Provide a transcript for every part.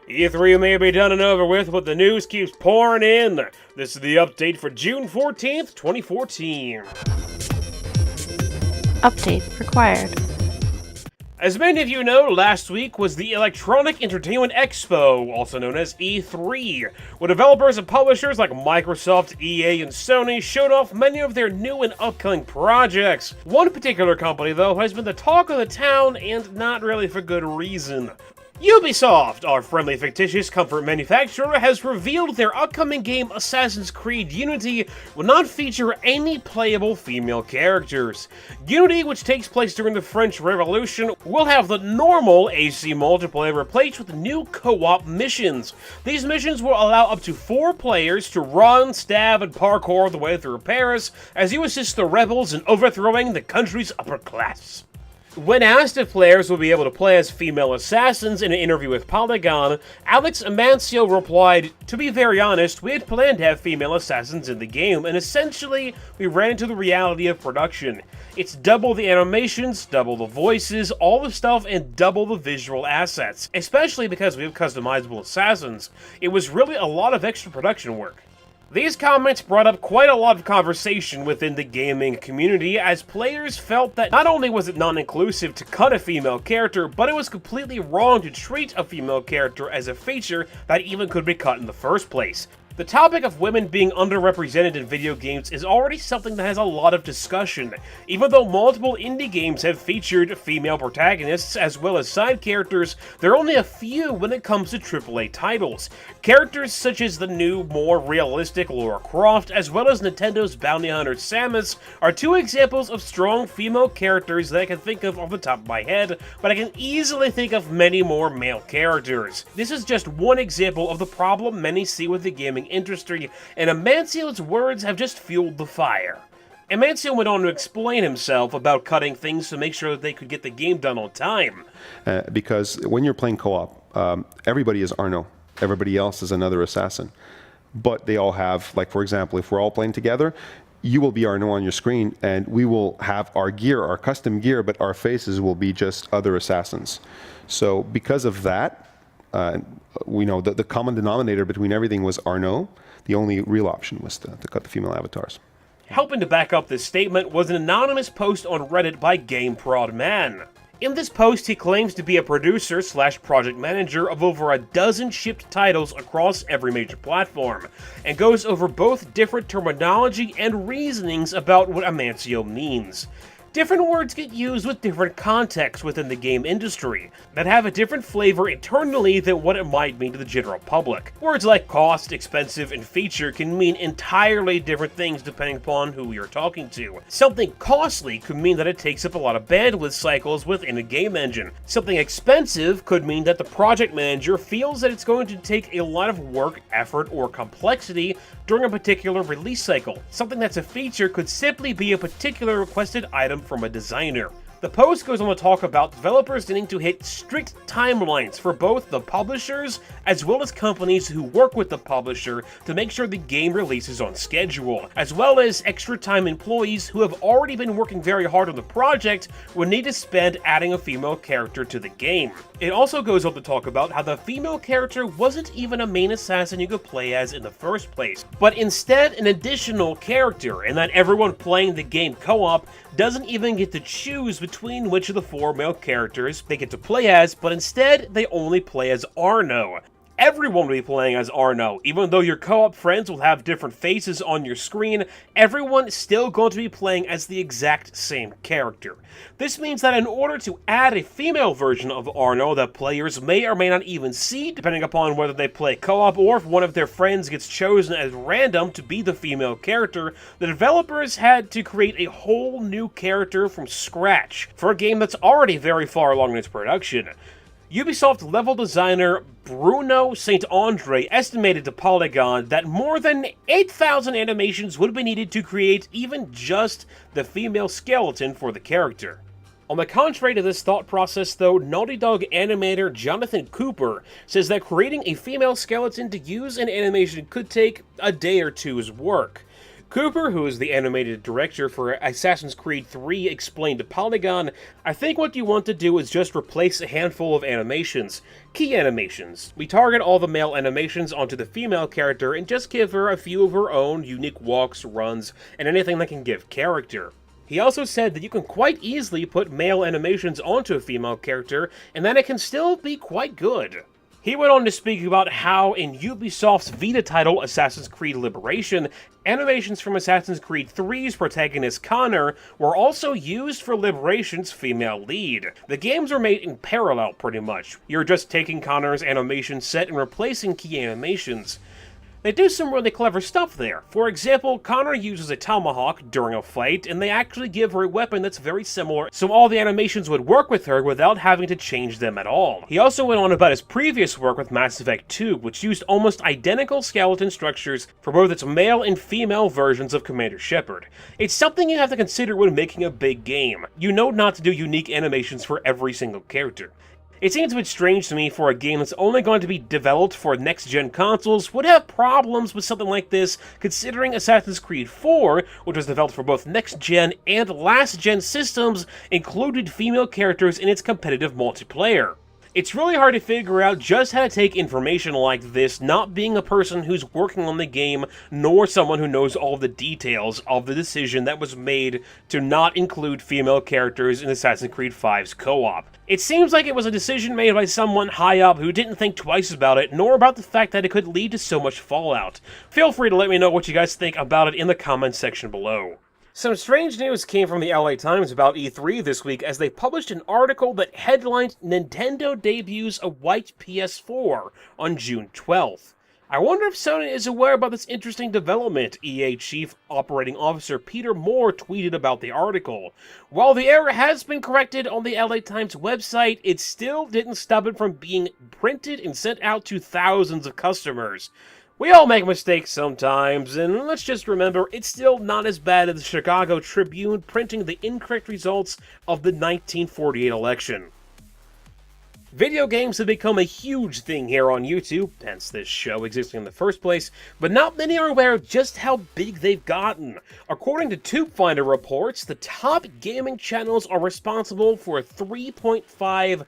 E3 may be done and over with, but the news keeps pouring in. This is the update for June 14th, 2014. Update required. As many of you know, last week was the Electronic Entertainment Expo, also known as E3, where developers and publishers like Microsoft, EA, and Sony showed off many of their new and upcoming projects. One particular company, though, has been the talk of the town, and not really for good reason. Ubisoft, our friendly fictitious comfort manufacturer, has revealed their upcoming game Assassin's Creed Unity will not feature any playable female characters. Unity, which takes place during the French Revolution, will have the normal AC multiplayer replaced with new co-op missions. These missions will allow up to 4 players to run, stab, and parkour the way through Paris as you assist the rebels in overthrowing the country's upper class. When asked if players will be able to play as female assassins in an interview with Polygon, Alex Amancio replied, "To be very honest, we had planned to have female assassins in the game, and essentially, we ran into the reality of production. It's double the animations, double the voices, all the stuff, and double the visual assets, especially because we have customizable assassins. It was really a lot of extra production work." These comments brought up quite a lot of conversation within the gaming community, as players felt that not only was it non-inclusive to cut a female character, but it was completely wrong to treat a female character as a feature that even could be cut in the first place. The topic of women being underrepresented in video games is already something that has a lot of discussion. Even though multiple indie games have featured female protagonists as well as side characters, there are only a few when it comes to AAA titles. Characters such as the new, more realistic Lara Croft, as well as Nintendo's bounty hunter Samus, are 2 examples of strong female characters that I can think of off the top of my head, but I can easily think of many more male characters. This is just one example of the problem many see with the gaming industry, and Amancio's words have just fueled the fire. Amancio went on to explain himself about cutting things to make sure that they could get the game done on time. Because when you're playing co-op, everybody is Arno. Everybody else is another assassin. But they all have, like for example, if we're all playing together, you will be Arno on your screen, and we will have our gear, our custom gear, but our faces will be just other assassins. So because of that, we know that the common denominator between everything was Arno. The only real option was to cut the female avatars. Helping to back up this statement was an anonymous post on Reddit by GameProdMan. In this post, he claims to be a producer/project manager of over a dozen shipped titles across every major platform, and goes over both different terminology and reasonings about what Amancio means. Different words get used with different contexts within the game industry that have a different flavor internally than what it might mean to the general public. Words like cost, expensive, and feature can mean entirely different things depending upon who you're talking to. Something costly could mean that it takes up a lot of bandwidth cycles within a game engine. Something expensive could mean that the project manager feels that it's going to take a lot of work, effort, or complexity during a particular release cycle. Something that's a feature could simply be a particular requested item from a designer. The post goes on to talk about developers needing to hit strict timelines for both the publishers as well as companies who work with the publisher to make sure the game releases on schedule, as well as extra time employees who have already been working very hard on the project will need to spend adding a female character to the game. It also goes on to talk about how the female character wasn't even a main assassin you could play as in the first place, but instead an additional character, and that everyone playing the game co-op doesn't even get to choose between which of the 4 male characters they get to play as, but instead they only play as Arno. Everyone will be playing as Arno. Even though your co-op friends will have different faces on your screen, everyone is still going to be playing as the exact same character. This means that in order to add a female version of Arno that players may or may not even see, depending upon whether they play co-op or if one of their friends gets chosen as random to be the female character, the developers had to create a whole new character from scratch for a game that's already very far along in its production. Ubisoft level designer Bruno St. Andre estimated to Polygon that more than 8,000 animations would be needed to create even just the female skeleton for the character. On the contrary to this thought process though, Naughty Dog animator Jonathan Cooper says that creating a female skeleton to use in animation could take a day or two's work. Cooper, who is the animated director for Assassin's Creed 3, explained to Polygon, "I think what you want to do is just replace a handful of animations. Key animations. We target all the male animations onto the female character and just give her a few of her own unique walks, runs, and anything that can give character." He also said that you can quite easily put male animations onto a female character, and that it can still be quite good. He went on to speak about how in Ubisoft's Vita title Assassin's Creed Liberation, animations from Assassin's Creed 3's protagonist Connor were also used for Liberation's female lead. The games are made in parallel pretty much. You're just taking Connor's animation set and replacing key animations. They do some really clever stuff there. For example, Connor uses a tomahawk during a fight, and they actually give her a weapon that's very similar, so all the animations would work with her without having to change them at all. He also went on about his previous work with Mass Effect 2, which used almost identical skeleton structures for both its male and female versions of Commander Shepard. It's something you have to consider when making a big game. You know not to do unique animations for every single character. It seems a bit strange to me for a game that's only going to be developed for next-gen consoles would have problems with something like this, considering Assassin's Creed 4, which was developed for both next-gen and last-gen systems, included female characters in its competitive multiplayer. It's really hard to figure out just how to take information like this, not being a person who's working on the game, nor someone who knows all the details of the decision that was made to not include female characters in Assassin's Creed 5's co-op. It seems like it was a decision made by someone high up who didn't think twice about it, nor about the fact that it could lead to so much fallout. Feel free to let me know what you guys think about it in the comments section below. Some strange news came from the LA Times about E3 this week as they published an article that headlined Nintendo debuts a white PS4 on June 12th. I wonder if Sony is aware about this interesting development, EA Chief Operating Officer Peter Moore tweeted about the article. While the error has been corrected on the LA Times website, it still didn't stop it from being printed and sent out to thousands of customers. We all make mistakes sometimes, and let's just remember, it's still not as bad as the Chicago Tribune printing the incorrect results of the 1948 election. Video games have become a huge thing here on YouTube, hence this show existing in the first place, but not many are aware of just how big they've gotten. According to TubeFinder reports, the top gaming channels are responsible for 3.5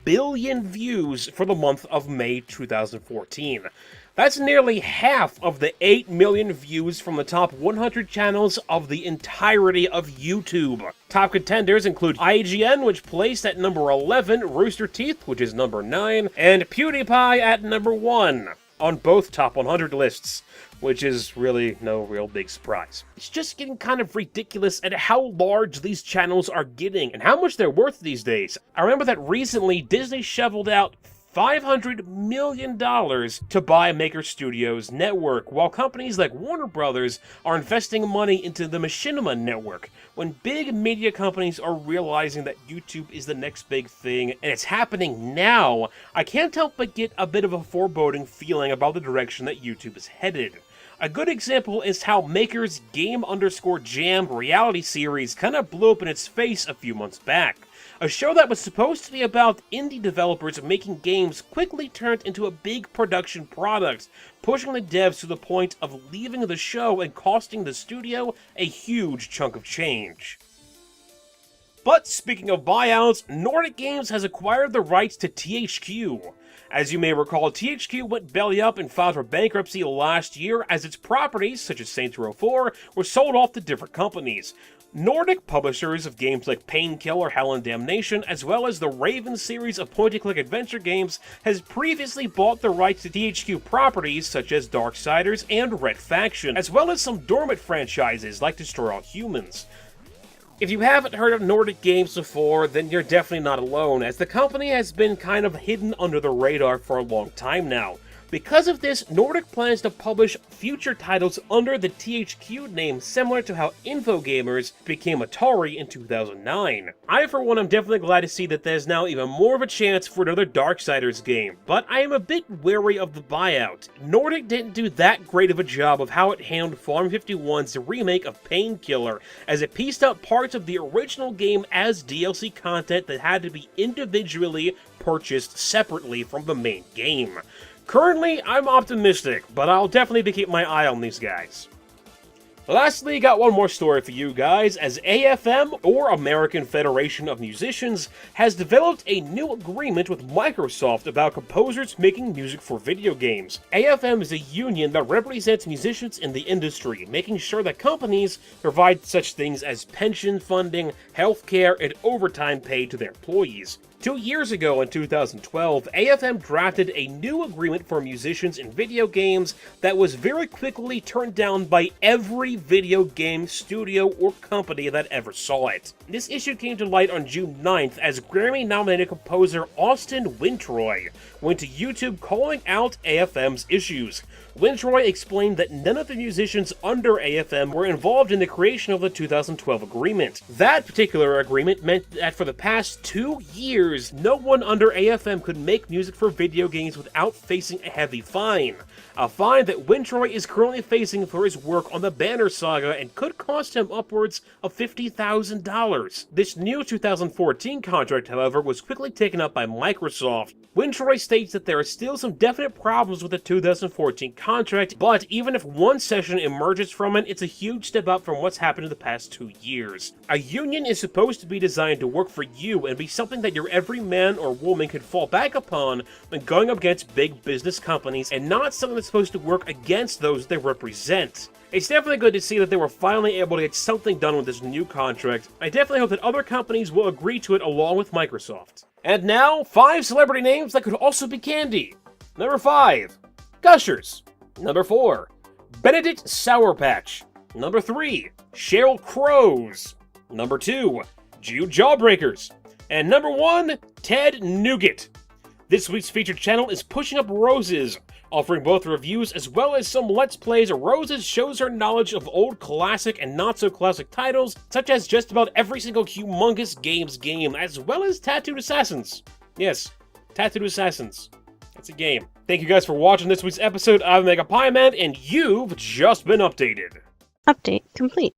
billion views for the month of May 2014. That's nearly half of the 8 million views from the top 100 channels of the entirety of YouTube. Top contenders include IGN, which placed at number 11, Rooster Teeth, which is number 9, and PewDiePie at number 1, on both top 100 lists, which is really no real big surprise. It's just getting kind of ridiculous at how large these channels are getting, and how much they're worth these days. I remember that recently Disney shoveled out $500 million to buy Maker Studios' network, while companies like Warner Brothers are investing money into the Machinima network. When big media companies are realizing that YouTube is the next big thing, and it's happening now, I can't help but get a bit of a foreboding feeling about the direction that YouTube is headed. A good example is how Maker's Game_Jam reality series kind of blew up in its face a few months back. A show that was supposed to be about indie developers making games quickly turned into a big production product, pushing the devs to the point of leaving the show and costing the studio a huge chunk of change. But speaking of buyouts, Nordic Games has acquired the rights to THQ. As you may recall, THQ went belly up and filed for bankruptcy last year as its properties, such as Saints Row 4, were sold off to different companies. Nordic, publishers of games like Painkiller, Hell and Damnation, as well as the Raven series of point-and-click adventure games, has previously bought the rights to THQ properties such as Darksiders and Red Faction, as well as some dormant franchises like Destroy All Humans. If you haven't heard of Nordic Games before, then you're definitely not alone, as the company has been kind of hidden under the radar for a long time now. Because of this, Nordic plans to publish future titles under the THQ name, similar to how Infogamers became Atari in 2009. I, for one, am definitely glad to see that there's now even more of a chance for another Darksiders game, but I am a bit wary of the buyout. Nordic didn't do that great of a job of how it handled Farm 51's remake of Painkiller, as it pieced out parts of the original game as DLC content that had to be individually purchased separately from the main game. Currently, I'm optimistic, but I'll definitely be keeping my eye on these guys. Lastly, got one more story for you guys, as AFM, or American Federation of Musicians, has developed a new agreement with Microsoft about composers making music for video games. AFM is a union that represents musicians in the industry, making sure that companies provide such things as pension funding, healthcare, and overtime pay to their employees. 2 years ago, in 2012, AFM drafted a new agreement for musicians in video games that was very quickly turned down by every video game studio or company that ever saw it. This issue came to light on June 9th as Grammy-nominated composer Austin Wintory went to YouTube calling out AFM's issues. Wintory explained that none of the musicians under AFM were involved in the creation of the 2012 agreement. That particular agreement meant that for the past 2 years, no one under AFM could make music for video games without facing a heavy fine. A fine that Wintory is currently facing for his work on the Banner Saga and could cost him upwards of $50,000. This new 2014 contract, however, was quickly taken up by Microsoft. Wintory states that there are still some definite problems with the 2014 contract, but even if one session emerges from it, it's a huge step up from what's happened in the past 2 years. A union is supposed to be designed to work for you and be something that your every man or woman can fall back upon when going up against big business companies, and not something that's supposed to work against those they represent. It's definitely good to see that they were finally able to get something done with this new contract. I definitely hope that other companies will agree to it along with Microsoft. And now, 5 celebrity names that could also be candy. Number 5, Gushers. Number 4, Benedict Sour Patch. Number 3, Sheryl Crows. Number 2, Jew Jawbreakers. And number 1, Ted Nugent. This week's featured channel is Pushing Up Roses, offering both reviews as well as some Let's Plays. Roses shows her knowledge of old classic and not-so-classic titles, such as just about every single humongous games game, as well as Tattooed Assassins. Yes, Tattooed Assassins. It's a game. Thank you guys for watching this week's episode of MegapieMan, and you've just been updated. Update complete.